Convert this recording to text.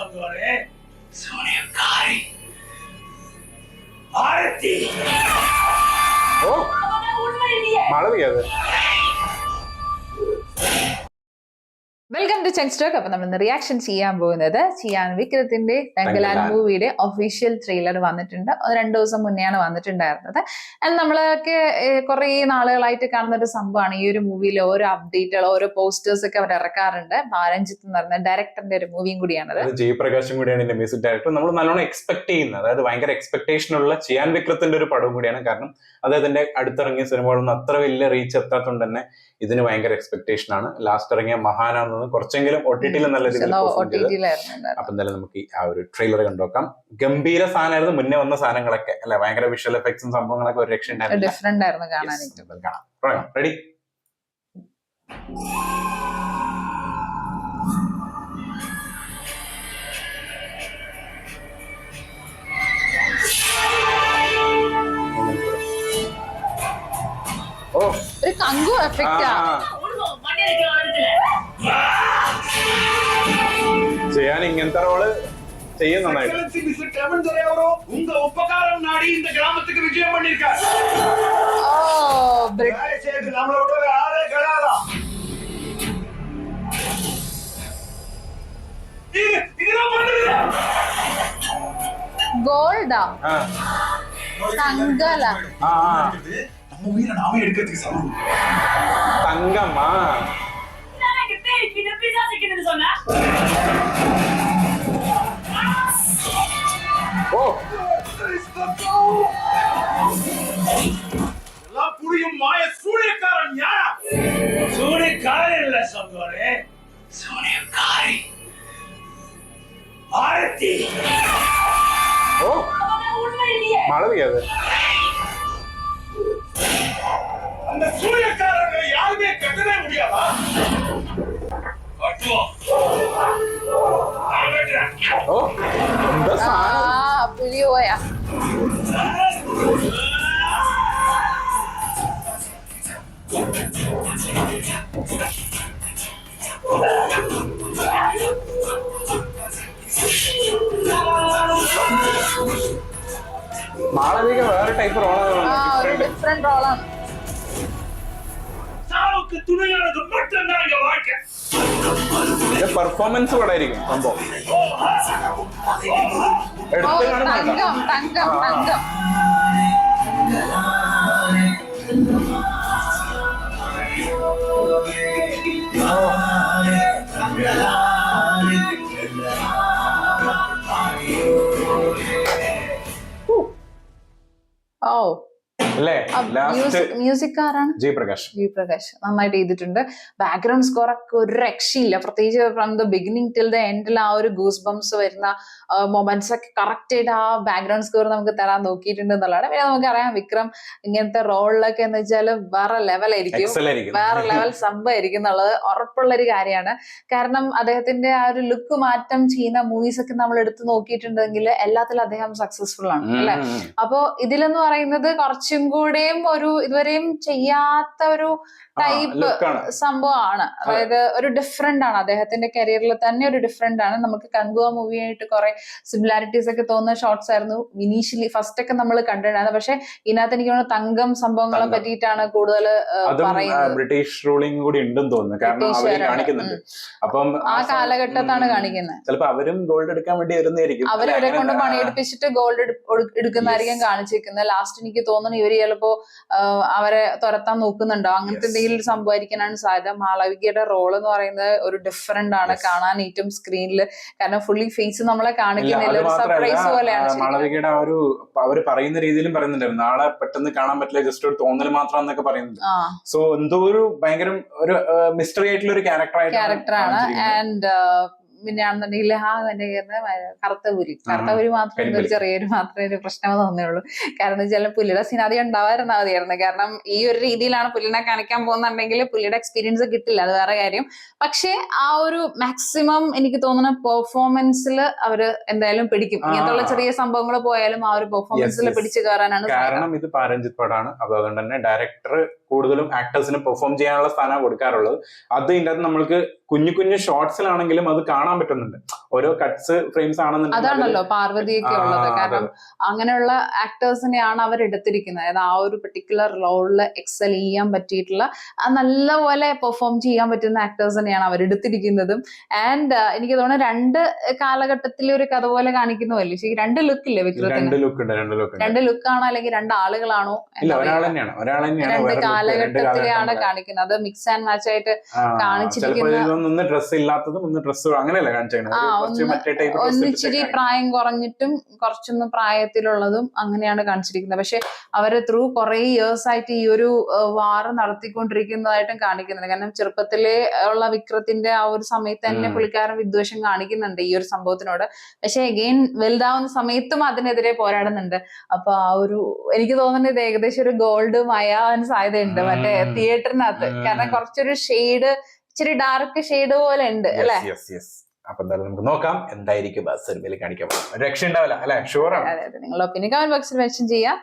സംഭവമാണ് സോണിയക്കാരി ആരത്തി ഓ മാളവികത്. Welcome to ചെങ്സ്റ്റോക്ക്. അപ്പൊ നമ്മൾ റിയാക്ഷൻ ചെയ്യാൻ പോകുന്നത് ചിയാൻ വിക്രത്തിന്റെ തങ്കലാൻ മൂവിയുടെ ഒഫീഷ്യൽ ട്രെയിലർ വന്നിട്ടുണ്ട്. 2 ദിവസം മുന്നെയാണ് വന്നിട്ടുണ്ടായിരുന്നത്. നമ്മളൊക്കെ കുറെ നാളുകളായിട്ട് കാണുന്ന ഒരു സംഭവമാണ്. ഈ ഒരു മൂവിയിൽ ഓരോ അപ്ഡേറ്റുകൾ, ഓരോ പോസ്റ്റേഴ്സ് ഒക്കെ അവർ ഇറക്കാറുണ്ട്. ബാലൻജിത്ത് എന്ന് പറഞ്ഞ ഡയറക്ടറിന്റെ ഒരു മൂവിയും കൂടിയാണത്. ജയപ്രകാശും കൂടിയാണ് ഇതിന്റെ മ്യൂസിക് ഡയറക്ടർ. നമ്മൾ നല്ലോണം എക്സ്പെക്ട് ചെയ്യുന്നത്, അതായത് ഭയങ്കര എക്സ്പെക്ടേഷൻ ഉള്ള ചിയാൻ വിക്രത്തിന്റെ ഒരു പടവും കൂടിയാണ്. കാരണം അദ്ദേഹത്തിന്റെ അടുത്തിറങ്ങിയ സിനിമകളൊന്നും അത്ര വലിയ റീച്ച് എത്താത്തതുകൊണ്ട് തന്നെ ഇതിന് ഭയങ്കര എക്സ്പെക്ടേഷൻ ആണ്. ലാസ്റ്റ് ഇറങ്ങിയ മഹാനാണെന്ന് കുറച്ചെങ്കിലും OTT നല്ല രീതിയിൽ. അപ്പൊ എന്തായാലും നമുക്ക് ആ ഒരു ട്രെയിലർ കണ്ടുനോക്കാം. ഗംഭീര സാധനമായിരുന്നു മുന്നേ വന്ന സാധനങ്ങളൊക്കെ അല്ലെ, ഭയങ്കര വിഷ്വൽ എഫക്ട്സും സംഭവങ്ങളൊക്കെ ഒരു രക്ഷ ഉണ്ടായിരുന്നു. കാണാം. റെഡി? ഓ, ഒരു കങ്കു എഫക്റ്റാ. ചെയ്യാൻ ഇങ്ങനത്തെ റോള് ചെയ്യും നന്നായിട്ട്. உங்க உபகாரம் நாடி இந்த கிராமத்துக்கு விஜயம் பண்ணிருக்காரு. நம்மளை விட்டு யாரே கிடையாதா? இதெல்லாம் பண்ணுது கோல்டா தங்கலா. நம்ம உயிரை நாமே எடுக்கிறதுக்கு சமம். தங்கம்மா ஓ எல்லாம் புரியும் மாய சூனியக்காரன் யாரா? சூனியக்காரன் இல்ல சங்கோரே, சூனியக்காரி ஆரத்தி. ஓ மாளவிகது. அந்த சூனியக்காரர்களை யாருமே கட்டவே முடியாதா? கட்டுவோம். ഓ എന്താ സാധനം? പുലിയോയാ. മാളവിക വേറെ ടൈപ്പ് റോളാണ്, ഡിഫറെന്റ് റോളാണ്. சாவுக்கு துணையானது மட்டும்தான் எங்க வாழ்க்கை. പെർഫോമൻസ് കൂടെ ആയിരിക്കും സംഭവം. എടുത്ത് കാണുന്നുണ്ടോ? തങ്കം തങ്കം തങ്കം. ഓ അല്ലേ? മ്യൂസിക് ആരാണ്? ജയപ്രകാശ്. നന്നായിട്ട് ചെയ്തിട്ടുണ്ട്. ബാക്ക്ഗ്രൗണ്ട് സ്കോർ ഒക്കെ ഒരു രക്ഷയില്ല. പ്രത്യേകിച്ച് from the beginning till the എൻഡിൽ ആ ഒരു ഗൂസ് ബംസ് വരുന്ന മൊമെന്റ്സ് ഒക്കെ കറക്റ്റ് ആയിട്ട് ആ ബാക്ക്ഗ്രൗണ്ട് സ്കോർ നമുക്ക് തരാൻ നോക്കിയിട്ടുണ്ട് എന്നുള്ളതാണ്. പിന്നെ നമുക്കറിയാം വിക്രം ഇങ്ങനത്തെ റോളിലൊക്കെ എന്ന് വെച്ചാൽ വേറെ ലെവലായിരിക്കും, വേറെ ലെവൽ സംഭവമായിരിക്കും എന്നുള്ളത് ഉറപ്പുള്ള ഒരു കാര്യമാണ്. കാരണം അദ്ദേഹത്തിന്റെ ആ ഒരു ലുക്ക് മാറ്റം ചെയ്യുന്ന മൂവീസ് ഒക്കെ നമ്മൾ എടുത്ത് നോക്കിയിട്ടുണ്ടെങ്കിൽ എല്ലാത്തിലും അദ്ദേഹം സക്സസ്ഫുൾ ആണ് അല്ലെ. അപ്പോ ഇതിലെന്ന് പറയുന്നത് കുറച്ചും കൂടെയും ഒരു ഇതുവരെയും ചെയ്യാത്ത ഒരു ടൈപ്പ് സംഭവമാണ്. അതായത് ഒരു ഡിഫറെന്റ് ആണ് അദ്ദേഹത്തിന്റെ കരിയറിൽ തന്നെ, ഒരു ഡിഫറെന്റ് ആണ്. നമുക്ക് കങ്കുവ മൂവിയായിട്ട് കുറെ സിമിലാരിറ്റീസ് ഒക്കെ തോന്നുന്ന ഷോർട്സ് ആയിരുന്നു ഇനീഷ്യലി ഫസ്റ്റ് ഒക്കെ നമ്മൾ കണ്ടിട്ടുണ്ടായിരുന്നു. പക്ഷെ ഇതിനകത്ത് എനിക്ക് തോന്നുന്നു തങ്കം സംഭവങ്ങളെ പറ്റിയിട്ടാണ് കൂടുതൽ പറയുന്നത്. ബ്രിട്ടീഷ് റൂളിംഗ് കൂടി ഉണ്ടെന്ന് തോന്നുന്നു. കാരണം കാണിക്കുന്നുണ്ട്. അപ്പം ആ കാലഘട്ടത്താണ് കാണിക്കുന്നത്. ചിലപ്പോ അവരും ഗോൾഡ് എടുക്കാൻ വേണ്ടി വരുന്നതായിരിക്കും. അവരിവരെ കൊണ്ട് പണിയെടുപ്പിച്ചിട്ട് ഗോൾഡ് എടുക്കുന്നതായിരിക്കും കാണിച്ചിരിക്കുന്നത്. ലാസ്റ്റ് എനിക്ക് തോന്നുന്നു ഇവര് ചിലപ്പോ അവരെ തുരത്താൻ നോക്കുന്നുണ്ടോ, അങ്ങനത്തെ എന്തെങ്കിലും ഒരു സംഭവിക്കാനാണ് സാധ്യത. മാളവികയുടെ റോൾ എന്ന് പറയുന്നത് ഒരു ഡിഫറെന്റ് ആണ് കാണാൻ ഏറ്റവും സ്ക്രീനിൽ. കാരണം ഫുള്ളി ഫേസ് നമ്മളെ കാണിക്കുന്നില്ല, ഒരു സർപ്രൈസ് പോലെയാണ്. മാളവികയുടെ ആ ഒരു അവര് പറയുന്ന രീതിയിലും പറയുന്നുണ്ടായിരുന്നു, നാളെ പെട്ടെന്ന് കാണാൻ പറ്റില്ല, ജസ്റ്റ് ഒരു തോന്നൽ മാത്രം എന്നൊക്കെ പറയുന്നുണ്ട്. സോ എന്തോ ഒരു ഭയങ്കര ഒരു മിസ്റ്ററി ആയിട്ടുള്ള ഒരു ക്യാരക്ടറാണ്. ആൻഡ് പിന്നെയാണെന്നുണ്ടെങ്കിൽ കറുത്തപുരി മാത്രമേ ഒരു ചെറിയൊരു മാത്രമേ ഒരു പ്രശ്നം തോന്നുള്ളൂ. കാരണം വെച്ചാൽ പുലിയുടെ സീൻ ആദ്യം ഉണ്ടാവാതിരുന്നാൽ മതിയായിരുന്നു. കാരണം ഈ ഒരു രീതിയിലാണ് പുലിനെ കാണിക്കാൻ പോകുന്നുണ്ടെങ്കിൽ പുലിയുടെ എക്സ്പീരിയൻസ് കിട്ടില്ല, അത് വേറെ കാര്യം. പക്ഷെ ആ ഒരു മാക്സിമം എനിക്ക് തോന്നുന്ന പെർഫോമൻസിൽ അവര് എന്തായാലും പിടിക്കും. ഇങ്ങനത്തെ ചെറിയ സംഭവങ്ങൾ പോയാലും ആ ഒരു പെർഫോമൻസിൽ പിടിച്ചു കയറാനാണ്. കാരണം ഇത് പാരഞ്ജിത്ത് പടമാണ്. അതുകൊണ്ട് തന്നെ ഡയറക്ടർ കൂടുതലും ആക്ടേഴ്സിന് പെർഫോം ചെയ്യാനുള്ള സ്ഥാനം കൊടുക്കാറുള്ളത്. അത് ഇതിൻ്റെ അകത്ത് നമ്മൾക്ക് കുഞ്ഞു കുഞ്ഞു ഷോർട്സിലാണെങ്കിലും അത് കാണാൻ പറ്റുന്നുണ്ട്. ഓരോ കട്ട്സ് ഫ്രെയിംസ് ആണെന്നുണ്ടെങ്കിൽ അതാണല്ലോ പാർവതിയൊക്കെ ഉള്ളത്. കാരണം അങ്ങനെയുള്ള ആക്ടേഴ്സിനെയാണ് അവർ എടുത്തിരിക്കുന്നത്. അതായത് ആ ഒരു പെർട്ടിക്കുലർ റോളിൽ എക്സൽ ചെയ്യാൻ പറ്റിയിട്ടുള്ള നല്ലപോലെ പെർഫോം ചെയ്യാൻ പറ്റുന്ന ആക്ടേഴ്സിനെയാണ് അവർ എടുത്തിരിക്കുന്നതും. ആൻഡ് എനിക്ക് തോന്നുന്നു 2 കാലഘട്ടത്തിലെ ഒരു കഥ പോലെ കാണിക്കുന്നതല്ലേ ശരി? 2 ലുക്ക് ഇല്ലേ വിക്രത്തിന്? 2 ലുക്ക് ഉണ്ട്. 2 ലുക്കാണോ അല്ലെങ്കിൽ 2 ആളുകളാണോ? ഒരാൾ തന്നെയാണ്. 2 കാലഘട്ടത്തിലെയാണ് കാണിക്കുന്നത്. അത് മിക്സ് ആൻഡ് മാച്ച് ആയിട്ട് കാണിച്ചിരിക്കുന്നത്. ഒന്ന് ഡ്രസ് ഇല്ലാത്തതും ഒന്ന് ഡ്രസ് അങ്ങനെയല്ല കാണിച്ചിരിക്കുന്നത്. ഒന്നിച്ചിരി പ്രായം കുറഞ്ഞിട്ടും കുറച്ചൊന്ന് പ്രായത്തിലുള്ളതും അങ്ങനെയാണ് കാണിച്ചിരിക്കുന്നത്. പക്ഷെ അവര് ത്രൂ കുറെ ഇയേഴ്സ് ആയിട്ട് ഈ ഒരു വാർ നടത്തിക്കൊണ്ടിരിക്കുന്നതായിട്ടും കാണിക്കുന്നുണ്ട്. കാരണം ചെറുപ്പത്തിലെ ഉള്ള വിക്രത്തിന്റെ ആ ഒരു സമയത്ത് തന്നെ പുള്ളിക്കാരൻ വിദ്വേഷം കാണിക്കുന്നുണ്ട് ഈ ഒരു സംഭവത്തിനോട്. പക്ഷെ അഗെയിൻ വലുതാവുന്ന സമയത്തും അതിനെതിരെ പോരാടുന്നുണ്ട്. അപ്പൊ ആ ഒരു എനിക്ക് തോന്നുന്നത് ഇത് ഏകദേശം ഒരു ഗോൾഡ് മയാൻ സാധ്യതയുണ്ട് മറ്റേ തിയേറ്ററിനകത്ത്. കാരണം കുറച്ചൊരു ഷെയ്ഡ്, ഇച്ചിരി ഡാർക്ക് ഷെയ്ഡ് പോലെ ഉണ്ട് അല്ലെ? അപ്പൊ എന്തായാലും നമുക്ക് നോക്കാം എന്തായിരിക്കും സിനിമയിൽ കാണിക്കാൻ. രക്ഷ ഉണ്ടാവില്ല അല്ലെ? ഷുവറാണ്. അതെ, നിങ്ങളുടെ ഒപ്പീനിയൻ കമന്റ് ബോക്സിൽ മെൻഷൻ ചെയ്യാം.